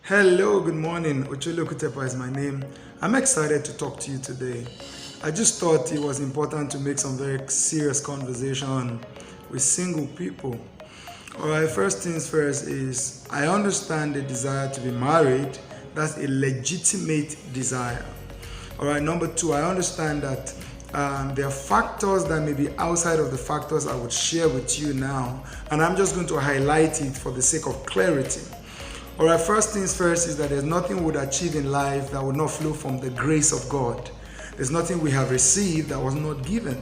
Hello, good morning. Ocholi Okutepa is my name. I'm excited to talk to you today. I just thought it was important to make some very serious conversation with single people. Alright, first things first is I understand the desire to be married. That's a legitimate desire. Alright, number two, I understand that there are factors that may be outside of the factors I would share with you now, and I'm just going to highlight it for the sake of clarity. Alright, first things first is that there's nothing we would achieve in life that would not flow from the grace of God. There's nothing we have received that was not given.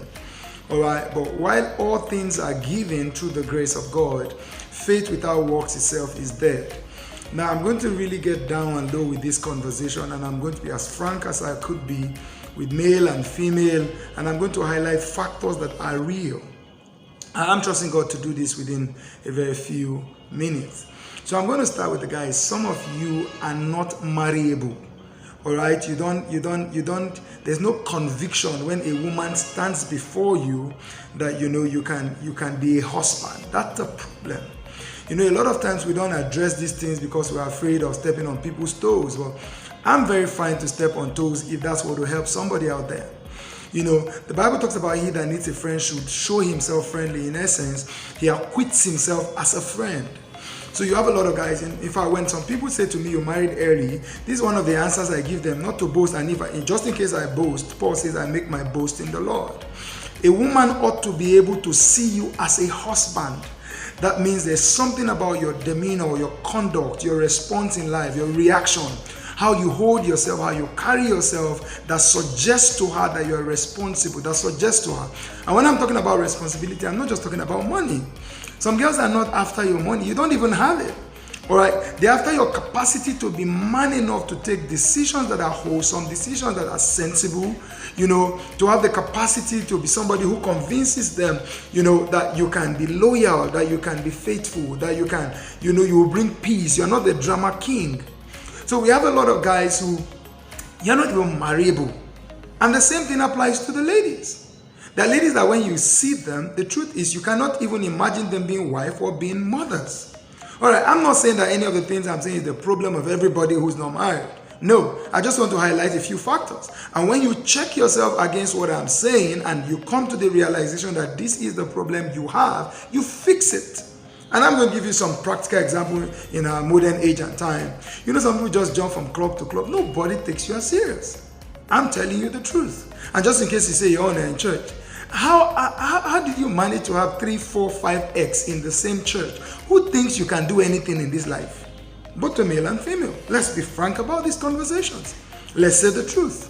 Alright, but while all things are given through the grace of God, faith without works itself is dead. Now, I'm going to really get down and low with this conversation, and I'm going to be as frank as I could be with male and female, and I'm going to highlight factors that are real. I'm trusting God to do this within a very few minutes. So I'm going to start with the guys. Some of you are not marryable. All right, there's no conviction when a woman stands before you that you can be a husband. That's a problem. A lot of times we don't address these things because we're afraid of stepping on people's toes. Well, I'm very fine to step on toes if that's what will help somebody out there. The Bible talks about he that needs a friend should show himself friendly. In essence, he acquits himself as a friend. So you have a lot of guys, in fact, when some people say to me, you're married early, this is one of the answers I give them, not to boast, and just in case I boast, Paul says I make my boast in the Lord. A woman ought to be able to see you as a husband. That means there's something about your demeanor, your conduct, your response in life, your reaction, how you hold yourself, how you carry yourself, that suggests to her that you're responsible, that suggests to her. And when I'm talking about responsibility, I'm not just talking about money. Some girls are not after your money. You don't even have it. All right? They're after your capacity to be man enough to take decisions that are wholesome, decisions that are sensible, to have the capacity to be somebody who convinces them, that you can be loyal, that you can be faithful, that you can, you will bring peace. You're not the drama king. So we have a lot of guys who, you're not even marryable. And the same thing applies to the ladies. There are ladies that when you see them, the truth is you cannot even imagine them being wife or being mothers. All right, I'm not saying that any of the things I'm saying is the problem of everybody who's not married. No, I just want to highlight a few factors. And when you check yourself against what I'm saying and you come to the realization that this is the problem you have, you fix it. And I'm going to give you some practical example in our modern age and time. Some people just jump from club to club. Nobody takes you as serious. I'm telling you the truth. And just in case you say you're on in church, how did you manage to have 3, 4, 5 ex in the same church? Who thinks you can do anything in this life? Both the male and female. Let's be frank about these conversations. Let's say the truth.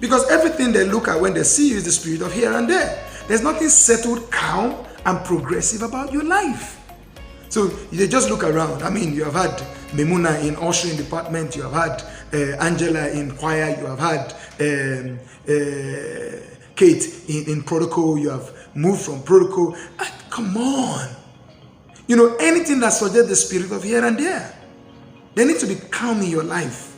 Because everything they look at when they see you is the spirit of here and there. There's nothing settled, calm, and progressive about your life. So they just look around. You have had Memuna in ushering department. You have had Angela in choir. You have had Kate in protocol. You have moved from protocol. Come on. Anything that suggests the spirit of here and there. There needs to be calm in your life.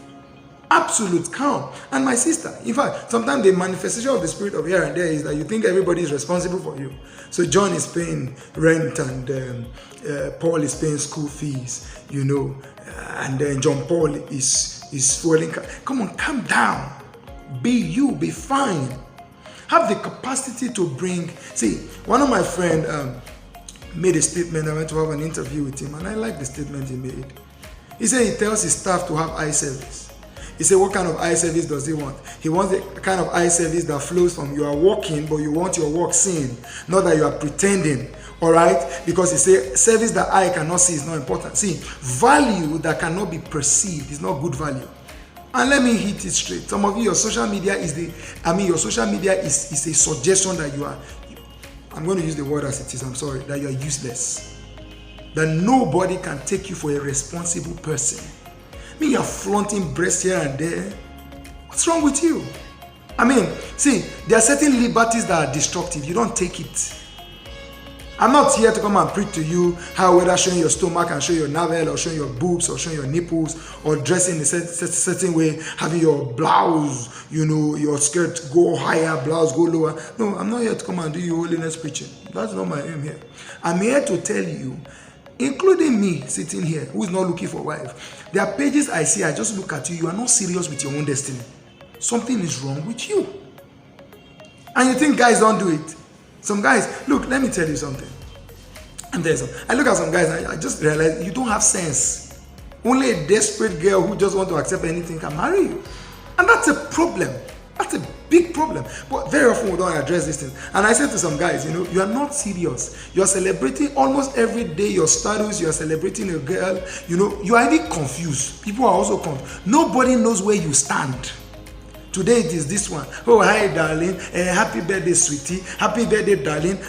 Absolute calm. And my sister, in fact, sometimes the manifestation of the spirit of here and there is that you think everybody is responsible for you. So John is paying rent and Paul is paying school fees, and then John Paul is fueling. Come on, calm down. Be you, be fine. Have the capacity to bring. See, one of my friends made a statement. I went to have an interview with him, and I like the statement he made. He said he tells his staff to have eye service. He said, what kind of eye service does he want? He wants the kind of eye service that flows from you are walking, but you want your work seen, not that you are pretending. All right? Because he said service that eye cannot see is not important. See, value that cannot be perceived is not good value. And let me hit it straight. Some of you, your social media is a suggestion that you are, I'm going to use the word as it is, I'm sorry, that you are useless. That nobody can take you for a responsible person. You're flaunting breasts here and there. What's wrong with you? See, there are certain liberties that are destructive. You don't take it. I'm not here to come and preach to you how whether showing your stomach and showing your navel or showing your boobs or showing your nipples or dressing in a certain way, having your blouse, your skirt go higher, blouse go lower. No, I'm not here to come and do you holiness preaching. That's not my aim here. I'm here to tell you including me sitting here, who is not looking for a wife. There are pages I see, I just look at you, you are not serious with your own destiny. Something is wrong with you. And you think guys don't do it. Some guys, look, let me tell you something. And I look at some guys and I just realize you don't have sense. Only a desperate girl who just wants to accept anything can marry you. And that's a problem. That's a big problem. But very often we don't address this thing. And I said to some guys, you are not serious. You are celebrating almost every day your status. You are celebrating a girl. You are really confused. People are also confused. Nobody knows where you stand. Today it is this one. Oh, hi, darling. Happy birthday, sweetie. Happy birthday, darling.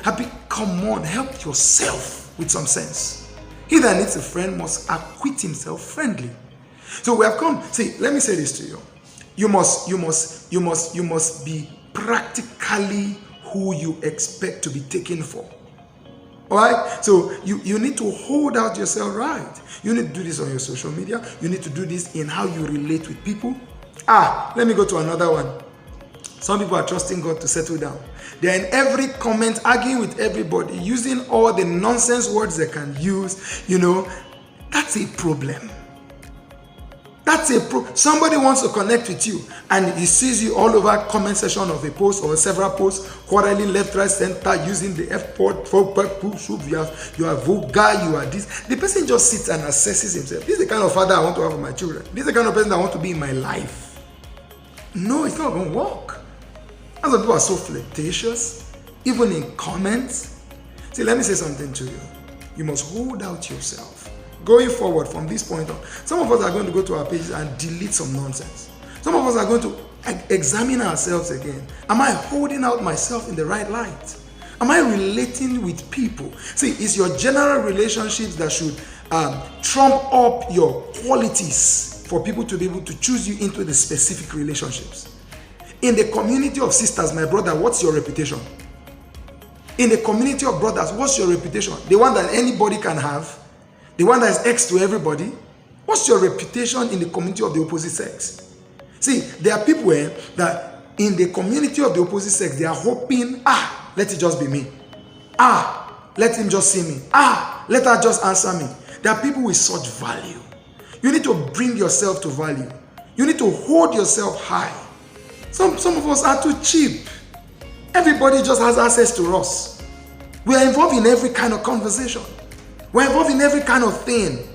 Come on, help yourself with some sense. He that needs a friend must acquit himself friendly. So we have come. See, let me say this to you. You must be practically who you expect to be taken for. All right? So you need to hold out yourself right. You need to do this on your social media. You need to do this in how you relate with people. Let me go to another one. Some people are trusting God to settle down. They are in every comment arguing with everybody, using all the nonsense words they can use. That's a problem. That's a problem. Somebody wants to connect with you and he sees you all over comment section of a post or several posts, quarreling left, right, center, using the F-word, you are vulgar, you are this. The person just sits and assesses himself. This is the kind of father I want to have for my children. This is the kind of person I want to be in my life. No, it's not going to work. And some people are so flirtatious, even in comments. See, let me say something to you. You must hold out yourself. Going forward from this point on, some of us are going to go to our pages and delete some nonsense. Some of us are going to examine ourselves again. Am I holding out myself in the right light? Am I relating with people? See, it's your general relationships that should trump up your qualities for people to be able to choose you into the specific relationships. In the community of sisters, my brother, what's your reputation? In the community of brothers, what's your reputation? The one that anybody can have? The one that is ex to everybody? What's your reputation in the community of the opposite sex? See, there are people that in the community of the opposite sex, they are hoping, let it just be me. Let him just see me. Let her just answer me. There are people with such value. You need to bring yourself to value. You need to hold yourself high. Some of us are too cheap. Everybody just has access to us. We are involved in every kind of conversation. We're involved in every kind of thing.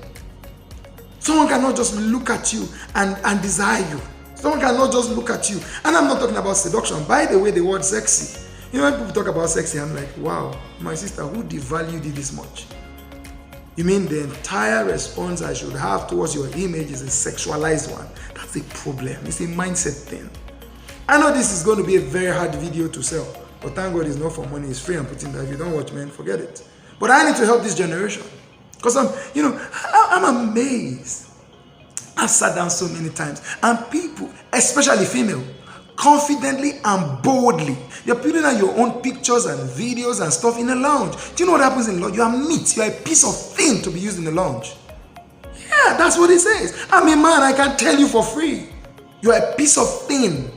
Someone cannot just look at you and desire you. Someone cannot just look at you. And I'm not talking about seduction. By the way, the word sexy. When people talk about sexy, I'm like, wow, my sister, who devalued it this much? You mean the entire response I should have towards your image is a sexualized one? That's a problem. It's a mindset thing. I know this is going to be a very hard video to sell, but thank God it's not for money. It's free. I'm putting that. If you don't watch, man, forget it. But I need to help this generation because I'm amazed. I've sat down so many times and people, especially female, confidently and boldly, you're putting out your own pictures and videos and stuff in a lounge. Do you know what happens in the lounge? You are meat. You are a piece of thing to be used in the lounge. Yeah, that's what it says. I'm a man. I can tell you for free. You are a piece of thing.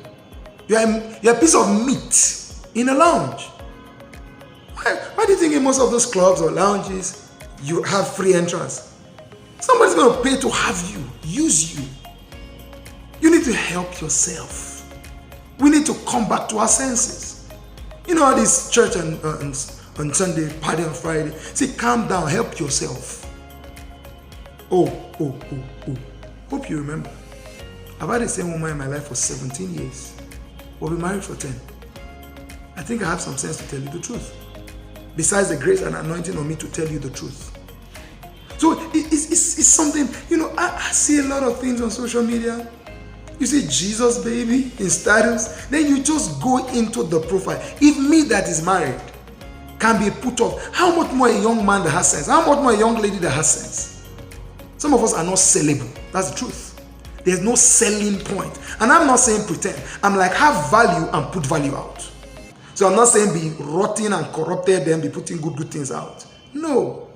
You're a piece of meat in a lounge. Why do you think in most of those clubs or lounges you have free entrance? Somebody's going to pay to have you, use you. You need to help yourself. We need to come back to our senses. You know how this church on Sunday, party on Friday. Say, calm down, help yourself. Oh. Hope you remember. I've had the same woman in my life for 17 years. We'll be married for 10. I think I have some sense to tell you the truth. Besides the grace and anointing on me to tell you the truth. So it's something, I see a lot of things on social media. You see Jesus, baby, in status. Then you just go into the profile. If me that is married can be put off, how much more a young man that has sense? How much more a young lady that has sense? Some of us are not sellable. That's the truth. There's no selling point. And I'm not saying pretend. I'm like, have value and put value out. So I'm not saying be rotten and corrupted, then be putting good things out. No.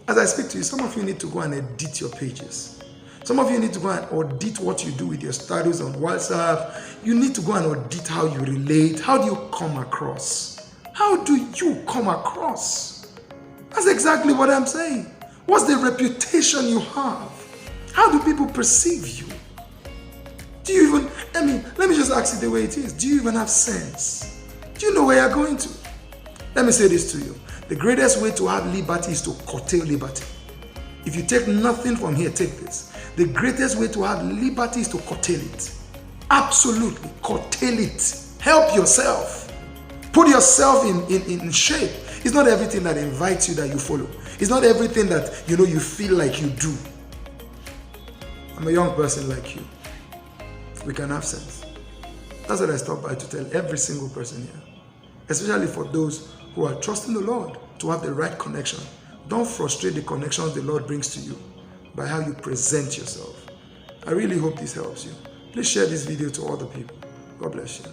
As I speak to you, some of you need to go and edit your pages. Some of you need to go and audit what you do with your status on WhatsApp. You need to go and audit how you relate. How do you come across? How do you come across? That's exactly what I'm saying. What's the reputation you have? How do people perceive you? Do you even, let me just ask it the way it is. Do you even have sense? Do you know where you're going to? Let me say this to you. The greatest way to have liberty is to curtail liberty. If you take nothing from here, take this. The greatest way to have liberty is to curtail it. Absolutely, curtail it. Help yourself. Put yourself in shape. It's not everything that invites you that you follow. It's not everything that you feel like you do. I'm a young person like you. We can have sense. That's what I stopped by to tell every single person here. Especially for those who are trusting the Lord to have the right connection. Don't frustrate the connections the Lord brings to you by how you present yourself. I really hope this helps you. Please share this video to other people. God bless you.